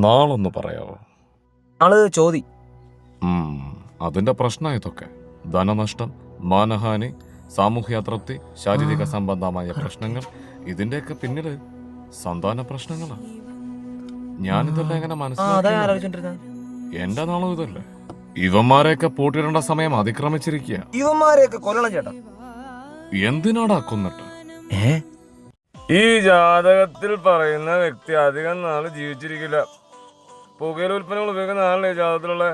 നാളൊന്ന് പറയാവോ? ആള് ചോദി. അതിന്റെ പ്രശ്നം ഇതൊക്കെ. ധനനഷ്ടം, മാനഹാനി, സാമൂഹ്യ അതൃപ്തി, ശാരീരിക സംബന്ധമായ പ്രശ്നങ്ങൾ, ഇതിന്റെയൊക്കെ പിന്നില് സന്താന പ്രശ്നങ്ങളാ. ഞാനിതെല്ലാം എങ്ങനെ മനസ്സിലാക്കി? എന്റെ നാളും ഇതല്ലേ. ഇവന്മാരെയൊക്കെ പൂട്ടിയിടേണ്ട സമയം അതിക്രമിച്ചിരിക്കുക. ഇവന്മാരെയൊക്കെ കൊല്ലണം ചേട്ടാ. എന്തിനാടാ കൊന്നിട്ട്? ഈ ജാതകത്തിൽ പറയുന്ന വ്യക്തി അധികം നാള് ജീവിച്ചിരിക്കില്ല. പുകയില ഉൽപ്പന്നങ്ങൾ ഉപയോഗിക്കുന്ന ആളല്ലേ ജാതകത്തിലുള്ള.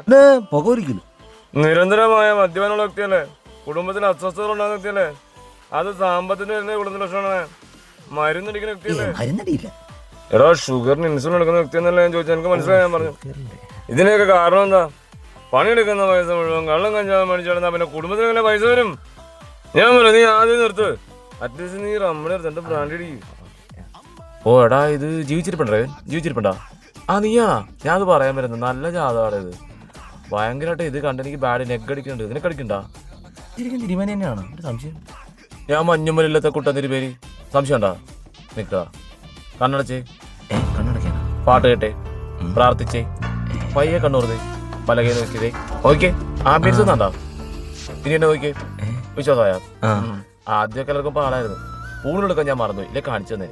നിരന്തരമായ മദ്യപാനമുള്ള വ്യക്തിയല്ലേ, കുടുംബത്തിൽ അസ്വസ്ഥതകൾ ഉണ്ടാകുന്ന വ്യക്തിയല്ലേ, അത് സാമ്പത്തിക കുടുംബ ലക്ഷണമാണ്. മരുന്നടിക്കുന്ന വ്യക്തിയല്ലേ. എടാ, ഷുഗറിന് ഇൻസുലിൻ എടുക്കുന്ന വ്യക്തി എന്നല്ലേ ഞാൻ ചോദിച്ചാൽ എനിക്ക് മനസ്സിലായി. ഞാൻ പറഞ്ഞു ഇതിനൊക്കെ കാരണം എന്താ? പണിയെടുക്കുന്ന പൈസ മുഴുവൻ കള്ളം കഞ്ചാവ് മേടിച്ചെടുത്താ പിന്നെ കുടുംബത്തിന് എങ്ങനെ പൈസ വരും? ഞാൻ പറഞ്ഞു നീ ആദ്യം നിർത്ത്. അറ്റ്ലീസ്റ്റ് നീ റമ്മണി എടുത്ത് ബ്രാൻഡ് അടിക്കും. ഓ എടാ, ഇത് ജീവിച്ചിരിപ്പണ്ടാ? ആ നീയാ. ഞാൻ അത് പറയാൻ പറ്റുന്നത് നല്ല ജാതകമാണ് ഇത്. ഭയങ്കരമായിട്ട് ഇത് കണ്ടെനിക്ക് ബാഡ് നെഗ് അടിക്കുന്നുണ്ട്. ഇതിനൊക്കെ അടിക്കണ്ടാ? തിരുമേനി തന്നെയാണ് സംശയം. ഞാൻ മഞ്ഞുമ്മലില്ലാത്ത കുട്ടൻ തിരുമേനി. സംശയം ഉണ്ടാ? നിക്ക കണ്ണടച്ചേ, പാട്ട് കേട്ടെ, പ്രാർത്ഥിച്ചേ, പയ്യെ കണ്ണൂർന്നേ, പലകെ നോക്കിയതേ. Okay, ambience ഒന്നാണ്ടാ? ഇനി എന്നെ നോക്കിയേ, വിശ്വാസമായ ആദ്യമൊക്കെ എല്ലാവർക്കും പാടായിരുന്നു. ഊണെടുക്കാൻ ഞാൻ മറന്നു ഇല്ലേ, കാണിച്ചു തന്നെ.